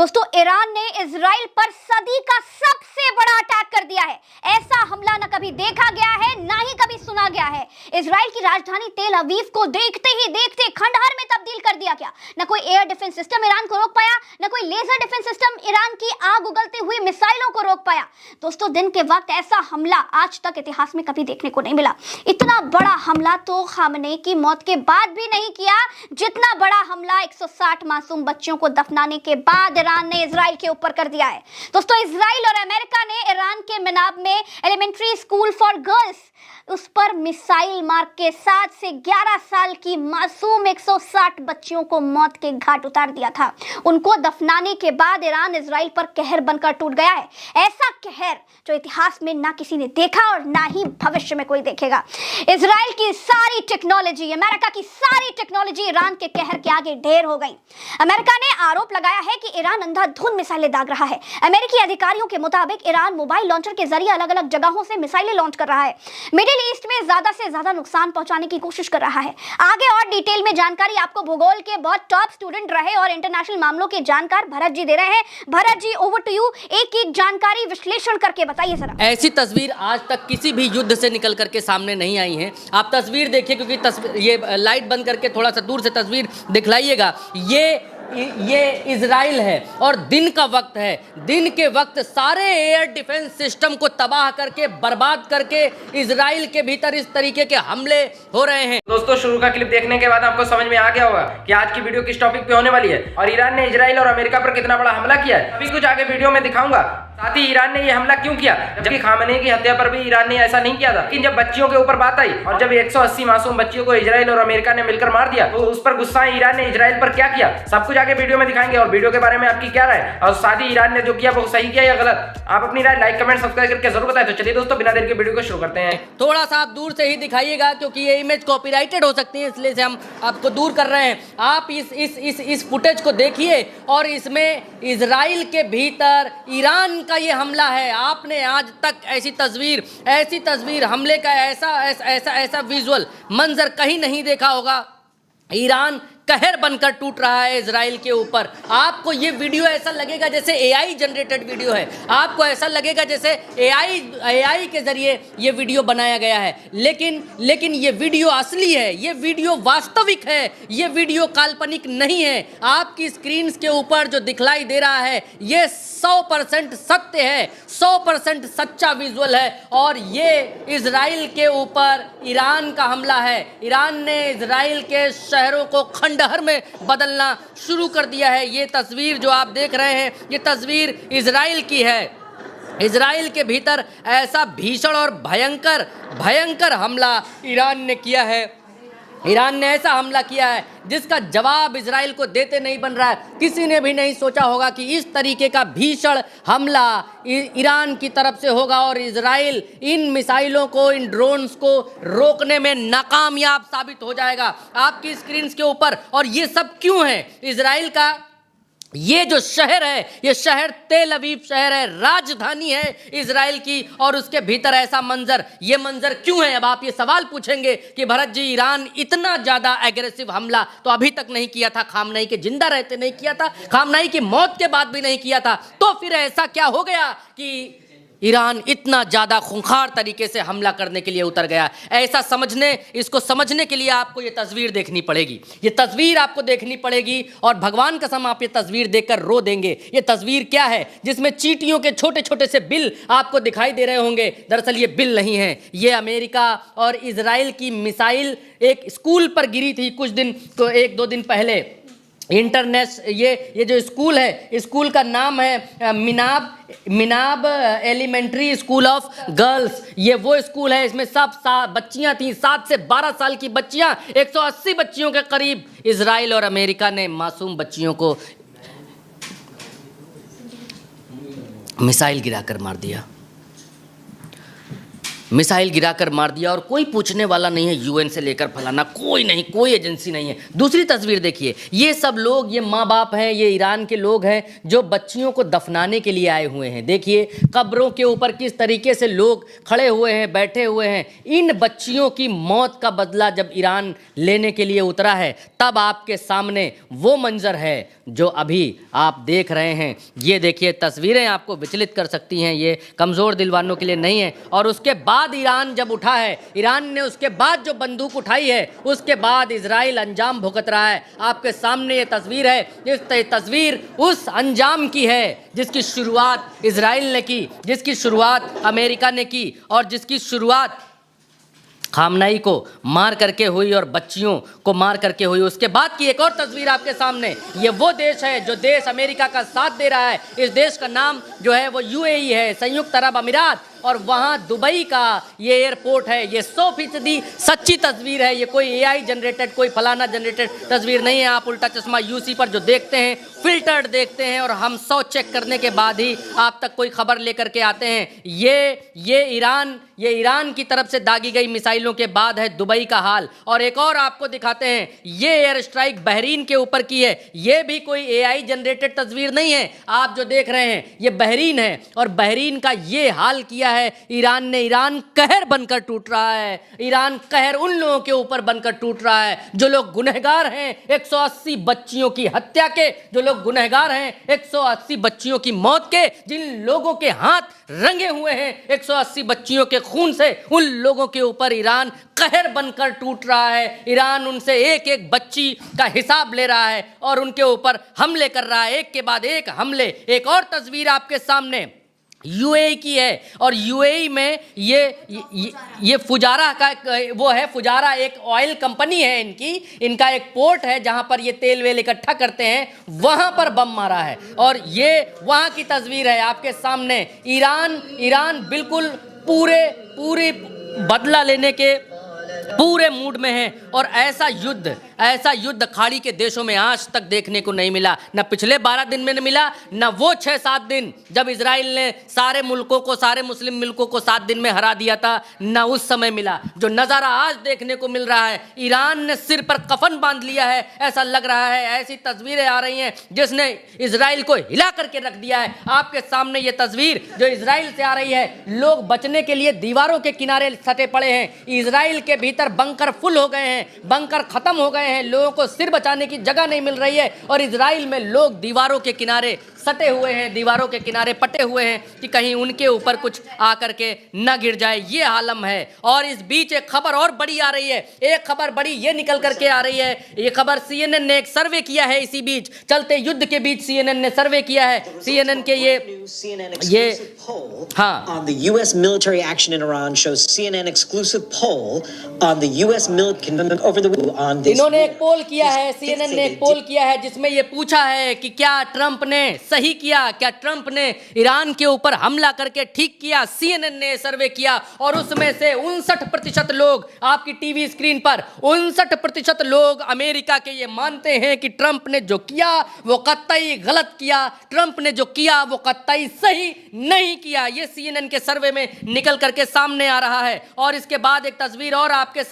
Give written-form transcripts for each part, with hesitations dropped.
दोस्तों, ईरान ने इजराइल पर सदी का सबसे बड़ा अटैक कर दिया है। ऐसा हमला न कभी देखा गया है, ना ही कभी सुना गया है। इजराइल की राजधानी तेल अवीव को देखते ही देखते खंडहर में तब्दील कर दिया गया। न कोई एयर डिफेंस सिस्टम ईरान को रोक पाया, न कोई लेजर डिफेंस सिस्टम ईरान की आग उगलती हुई मिसाइलों को रोक पाया। दोस्तों, दिन के वक्त ऐसा हमला आज तक इतिहास में कभी देखने को नहीं मिला। इतना बड़ा हमला तो खामनेई की मौत के बाद भी नहीं किया, जितना बड़ा हमला 160 मासूम बच्चों को दफनाने के बाद ईरान ने इजराइल के ऊपर कर दिया है। दोस्तों, इजराइल और अमेरिका ने ईरान के मिनाब में एलिमेंट्री स्कूल फॉर गर्ल्स उस पर मिसाइल मार के 7 से 11 साल की मासूम 160 बच्चियों को मौत के घाट उतार दिया था। उनको दफनाने के बाद ईरान इजराइल पर कहर बनकर टूट गया है। ऐसा कहर जो इतिहास में ना किसी ने देखा और ना ही भविष्य में कोई देखेगा। इजराइल की सारी टेक्नोलॉजी, अमेरिका की सारी टेक्नोलॉजी ईरान के कहर के आगे ढेर हो गई। अमेरिका ने आरोप लगाया है कि ईरान अंधाधुंध मिसाइलें दाग रहा है। अमेरिकी अधिकारियों के मुताबिक ईरान मोबाइल लॉन्चर के जरिए अलग अलग जगहों से मिसाइलें लॉन्च कर रहा है। मिडिल ईस्ट में ज्यादा से ज्यादा नुकसान पहुंचाने की कोशिश कर रहा है। आगे और डिटेल में जानकारी आपको भूगोल के बहुत टॉप स्टूडेंट रहे और इंटरनेशनल मामलों के जानकार भरत जी दे रहे हैं। Bharat ji, over to you. एक एक जानकारी विश्लेषण करके बताइए जरा। ऐसी तस्वीर आज तक किसी भी युद्ध से निकल करके सामने नहीं आई है। आप तस्वीर देखिए, क्योंकि ये लाइट बंद करके थोड़ा सा दूर से तस्वीर दिखलाइएगा। ये इजराइल है और दिन का वक्त है। दिन के वक्त सारे एयर डिफेंस सिस्टम को तबाह करके बर्बाद करके इजराइल के भीतर इस तरीके के हमले हो रहे हैं। दोस्तों, शुरू का क्लिप देखने के बाद आपको समझ में आ गया होगा कि आज की वीडियो किस टॉपिक पे होने वाली है और ईरान ने इजराइल और अमेरिका पर कितना बड़ा हमला किया है। अभी कुछ आगे वीडियो में दिखाऊंगा। साथ ही ईरान ने ये हमला क्यों किया, जबकि खामनेई की हत्या पर भी ईरान ने ऐसा नहीं किया था। लेकिन जब बच्चियों के ऊपर बात आई और जब 180 मासूम बच्चियों को इजराइल और अमेरिका ने मिलकर मार दिया, तो उस पर गुस्सा ईरान ने इजराइल पर क्या किया, सब कुछ आगे वीडियो में दिखाएंगे। और वीडियो के बारे में आपकी क्या राय, और साथ ही ईरान ने जो किया वो सही किया या गलत, आप अपनी राय लाइक कमेंट सब्सक्राइब करके जरूर बताएं। तो चलिए दोस्तों, बिना देर के वीडियो को शुरू करते हैं। थोड़ा सा आप दूर से ही दिखाइएगा, क्योंकि ये इमेज कॉपीराइटेड हो सकती है, इसलिए से हम आपको दूर कर रहे हैं। आप इस फुटेज को देखिए और इसमें इजराइल के भीतर ईरान का ये हमला है। आपने आज तक ऐसी तस्वीर हमले का ऐसा विजुअल मंजर कहीं नहीं देखा होगा। ईरान कहर बनकर टूट रहा है इजराइल के ऊपर। आपको ये वीडियो ऐसा लगेगा जैसे एआई जनरेटेड वीडियो है, आपको ऐसा लगेगा जैसे एआई के जरिए ये वीडियो बनाया गया है। लेकिन ये वीडियो असली है, ये वीडियो वास्तविक है, ये वीडियो काल्पनिक नहीं है। आपकी स्क्रीन के ऊपर जो दिखलाई दे रहा है ये 100% सत्य है, 100% सच्चा विजुअल है। और ये इजराइल के ऊपर ईरान का हमला है। ईरान ने इजराइल के शहरों को खंडहर में बदलना शुरू कर दिया है। ये तस्वीर जो आप देख रहे हैं, ये तस्वीर इजराइल की है। इजराइल के भीतर ऐसा भीषण और भयंकर हमला ईरान ने किया है। ईरान ने ऐसा हमला किया है जिसका जवाब इजराइल को देते नहीं बन रहा है। किसी ने भी नहीं सोचा होगा कि इस तरीके का भीषण हमला ईरान की तरफ से होगा और इजराइल इन मिसाइलों को, इन ड्रोन्स को रोकने में नाकामयाब साबित हो जाएगा आपकी स्क्रीन के ऊपर। और ये सब क्यों है? इजराइल का ये जो शहर है, ये शहर तेल अवीव शहर है, राजधानी है इजराइल की, और उसके भीतर ऐसा मंजर, ये मंजर क्यों है? अब आप ये सवाल पूछेंगे कि भरत जी, ईरान इतना ज्यादा एग्रेसिव हमला तो अभी तक नहीं किया था, खामनेई के जिंदा रहते नहीं किया था, खामनेई की मौत के बाद भी नहीं किया था। तो फिर ऐसा क्या हो गया कि ईरान इतना ज़्यादा खूंखार तरीके से हमला करने के लिए उतर गया? इसको समझने के लिए आपको ये तस्वीर देखनी पड़ेगी। ये तस्वीर आपको देखनी पड़ेगी और भगवान कसम आप ये तस्वीर देखकर रो देंगे। ये तस्वीर क्या है? जिसमें चींटियों के छोटे छोटे से बिल आपको दिखाई दे रहे होंगे। दरअसल ये बिल नहीं है, ये अमेरिका और इजराइल की मिसाइल एक स्कूल पर गिरी थी कुछ दिन, तो 1-2 दिन पहले। ये जो स्कूल है, स्कूल का नाम है मिनाब एलिमेंट्री स्कूल ऑफ गर्ल्स। ये वो स्कूल है, इसमें सब बच्चियां थी, 7 से 12 साल की बच्चियां। 180 बच्चियों के करीब इजराइल और अमेरिका ने मासूम बच्चियों को मिसाइल गिराकर मार दिया। मिसाइल गिराकर मार दिया और कोई पूछने वाला नहीं है, यूएन से लेकर फलाना कोई नहीं, कोई एजेंसी नहीं है। दूसरी तस्वीर देखिए, ये सब लोग, ये माँ बाप हैं, ये ईरान के लोग हैं जो बच्चियों को दफनाने के लिए आए हुए हैं। देखिए कब्रों के ऊपर किस तरीके से लोग खड़े हुए हैं, बैठे हुए हैं। इन बच्चियों की मौत का बदला जब ईरान लेने के लिए उतरा है, तब आपके सामने वो मंजर है जो अभी आप देख रहे हैं। ये देखिए तस्वीरें आपको विचलित कर सकती हैं, ये कमज़ोर दिल वालों के लिए नहीं है। और उसके बाद ईरान जब उठा है, ईरान ने उसके बाद जो बंदूक उठाई है, उसके बाद इजराइल अंजाम भुगत रहा है। आपके सामने ये तस्वीर है, इस तस्वीर उस अंजाम की है जिसकी शुरुआत इजराइल ने की, जिसकी शुरुआत अमेरिका ने की और जिसकी शुरुआत खामनाई को मार करके हुई और बच्चियों को मार करके हुई। उसके बाद की एक और तस्वीर आपके सामने, ये वो देश है जो देश अमेरिका का साथ दे रहा है। इस देश का नाम जो है वो यूएई है, संयुक्त अरब अमीरात, और वहाँ दुबई का ये एयरपोर्ट है। ये 100% सच्ची तस्वीर है, ये कोई एआई जनरेटेड, कोई फलाना जनरेटेड तस्वीर नहीं है। आप उल्टा चश्मा यूसी पर जो देखते हैं, फिल्टर्ड देखते हैं और हम 100 चेक करने के बाद ही आप तक कोई खबर लेकर के आते हैं। ये ईरान की तरफ से दागी गई मिसाइलों के बाद है दुबई का हाल। और एक और आपको दिखाते हैं, ये एयर स्ट्राइक बहरीन के ऊपर की है। ये भी कोई एआई जनरेटेड तस्वीर नहीं है। आप जो देख रहे हैं ये बहरीन है और बहरीन का ये हाल किया है ईरान ने। ईरान कहर बनकर टूट रहा है, ईरान कहर उन लोगों के ऊपर बनकर टूट रहा है जो लोग गुनहगार हैं 180 बच्चियों की हत्या के, जो लोग गुनहगार हैं 180 बच्चियों की मौत के, जिन लोगों के हाथ रंगे हुए हैं 180 बच्चियों के खून से, उन लोगों के ऊपर ईरान कहर बनकर टूट रहा है। ईरान उनसे एक एक बच्ची का हिसाब ले रहा है और उनके ऊपर हमले कर रहा है, एक के बाद एक हमले। एक और तस्वीर आपके सामने यूएई की है और यूएई में ये फुजारा का वो है, फुजारा एक ऑयल कंपनी है इनकी, इनका एक पोर्ट है जहां पर ये तेल वेल इकट्ठा करते हैं, वहां पर बम मारा है। और ये वहां की तस्वीर है आपके सामने। ईरान बिल्कुल पूरे बदला लेने के पूरे मूड में है और ऐसा युद्ध खाड़ी के देशों में आज तक देखने को नहीं मिला। न पिछले 12 दिन में मिला, न वो 6-7 दिन जब इजराइल ने सारे मुल्कों को, सारे मुस्लिम मुल्कों को 7 दिन में हरा दिया था, न उस समय मिला। जो नज़ारा आज देखने को मिल रहा है, ईरान ने सिर पर कफन बांध लिया है ऐसा लग रहा है। ऐसी तस्वीरें आ रही हैं जिसने इजराइल को हिला करके रख दिया है। आपके सामने ये तस्वीर जो इजराइल से आ रही है, लोग बचने के लिए दीवारों के किनारे सटे पड़े हैं। इजराइल के भीतर बंकर फुल हो गए हैं, बंकर खत्म हो गए हैं, लोगों को सिर बचाने की जगह नहीं मिल रही है और इजराइल में लोग दीवारों के किनारे सटे हुए हैं, दीवारों के किनारे पटे हुए हैं कि कहीं उनके ऊपर कुछ आकर के न गिर जाए। ये आलम है। और इस बीच एक खबर और बड़ी आ रही है, एक खबर बड़ी ये निकल करके आ रही है। ये खबर CNN ने एक सर्वे किया है, इसी बीच चलते युद्ध के बीच CNN ने सर्वे किया है। CNN के ये हाँ, on the US military action in Iran shows CNN exclusive poll on the US military over the on this. इन्होंने एक पोल किया है, CNN ने एक पोल किया है जिसमें ये पूछा है कि क्या ट्रंप ने सही किया, क्या ट्रंप ने ईरान के ऊपर हमला करके ठीक किया। CNN ने सर्वे किया और उसमें से 59% लोग, आपकी टीवी स्क्रीन पर 59% लोग अमेरिका के ये मानते हैं कि ट्रंप ने जो किया वो कतई गलत किया, ट्रंप ने जो किया वो कतई सही नहीं किया। ये CNN के सर्वे में निकल करके सामने आ रहा है। और इसके बाद एक तस्वीर और आपके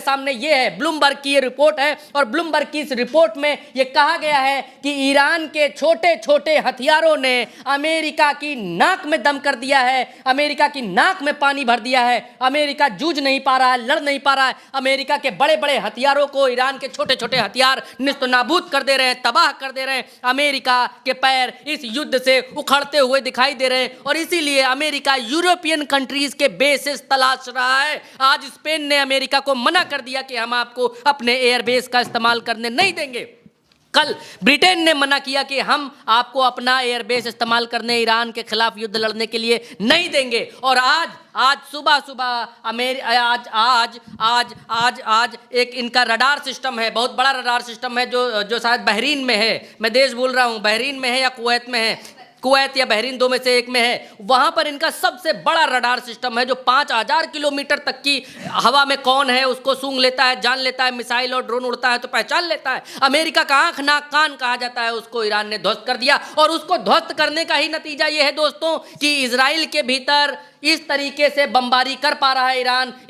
सामने ये है, ब्लूमबर्ग की ये रिपोर्ट है और ब्लूमबर्ग की इस रिपोर्ट में ये कहा गया है कि ईरान के छोटे छोटे हथियारों ने अमेरिका की नाक में दम कर दिया है, अमेरिका की नाक में पानी भर दिया है। अमेरिका जूझ नहीं पा रहा है, लड़ नहीं पा रहा है। अमेरिका के बड़े बड़े हथियारों को ईरान के छोटे छोटे हथियार निस्तनाबूद कर दे रहे हैं, तबाह कर दे रहे हैं। अमेरिका के पैर इस युद्ध से उखड़ते हुए दिखाई दे रहे हैं और इसीलिए अमेरिका यूरोपियन कंट्रीज के बेसिस तलाश रहा है। आज स्पेन ने अमेरिका को मना कर दिया कि हम आपको अपने एयरबेस का इस्तेमाल करने नहीं देंगे। कल ब्रिटेन ने मना किया कि हम आपको अपना एयरबेस इस्तेमाल करने, ईरान के खिलाफ युद्ध लड़ने के लिए नहीं देंगे। और आज सुबह आज एक इनका रडार सिस्टम है, बहुत बड़ा रडार सिस्टम है जो शायद बहरीन में है, मैं देश बोल रहा हूँ, बहरीन में है या कुवैत में है, कुवैत या बहरीन, दो में से एक में है। वहां पर इनका सबसे बड़ा रडार सिस्टम है जो 5000 किलोमीटर तक की हवा में कौन है उसको सूंघ लेता है, जान लेता है। मिसाइल और ड्रोन उड़ता है तो पहचान लेता है। अमेरिका का आंख नाक कान कहा जाता है, उसको ईरान ने ध्वस्त कर दिया। और उसको ध्वस्त करने का ही नतीजा ये है दोस्तों कि इजराइल के भीतर इस तरीके से बमबारी कर पा रहा है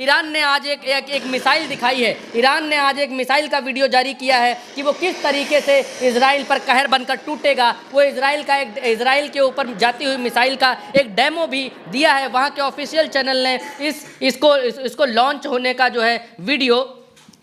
ईरान ने आज एक मिसाइल दिखाई है। ईरान ने आज एक मिसाइल का वीडियो जारी किया है कि वो किस तरीके से इजराइल पर कहर बनकर टूटेगा। वो इजराइल के ऊपर जाती हुई मिसाइल का एक डेमो भी दिया है। वहाँ के ऑफिशियल चैनल ने इसको लॉन्च होने का जो है वीडियो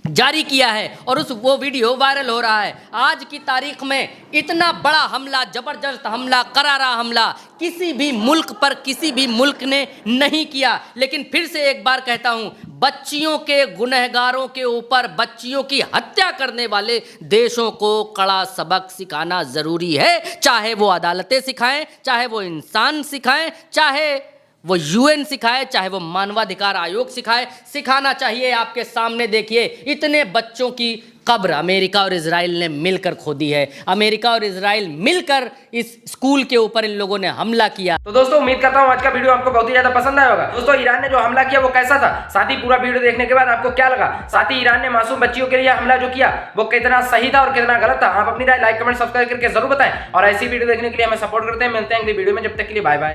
जारी किया है और वो वीडियो वायरल हो रहा है। आज की तारीख में इतना बड़ा हमला, जबरदस्त हमला, करारा हमला किसी भी मुल्क पर किसी भी मुल्क ने नहीं किया। लेकिन फिर से एक बार कहता हूं, बच्चियों के गुनहगारों के ऊपर, बच्चियों की हत्या करने वाले देशों को कड़ा सबक सिखाना जरूरी है। चाहे वो अदालतें सिखाएं, चाहे वो इंसान सिखाएं, चाहे वो यूएन सिखाए, चाहे वो मानवाधिकार आयोग सिखाना चाहिए। आपके सामने देखिए, इतने बच्चों की कब्र अमेरिका और इजराइल ने मिलकर खोदी है। अमेरिका और इजराइल मिलकर इस स्कूल के ऊपर इन लोगों ने हमला किया। तो दोस्तों उम्मीद करता हूं आज का वीडियो आपको बहुत ही ज्यादा पसंद आया होगा। दोस्तों ईरान ने जो हमला किया वो कैसा था, साथ ही पूरा वीडियो देखने के बाद आपको क्या लगा, साथ ही ईरान ने मासूम बच्चियों के लिए हमला जो किया वो कितना सही था और कितना गलत था, आप अपनी राय लाइक कमेंट सब्सक्राइब करके जरूर बताएं। और ऐसी वीडियो देखने के लिए हमें सपोर्ट करते हैं। मिलते हैं अगली वीडियो में, जब तक के लिए बाय बाय।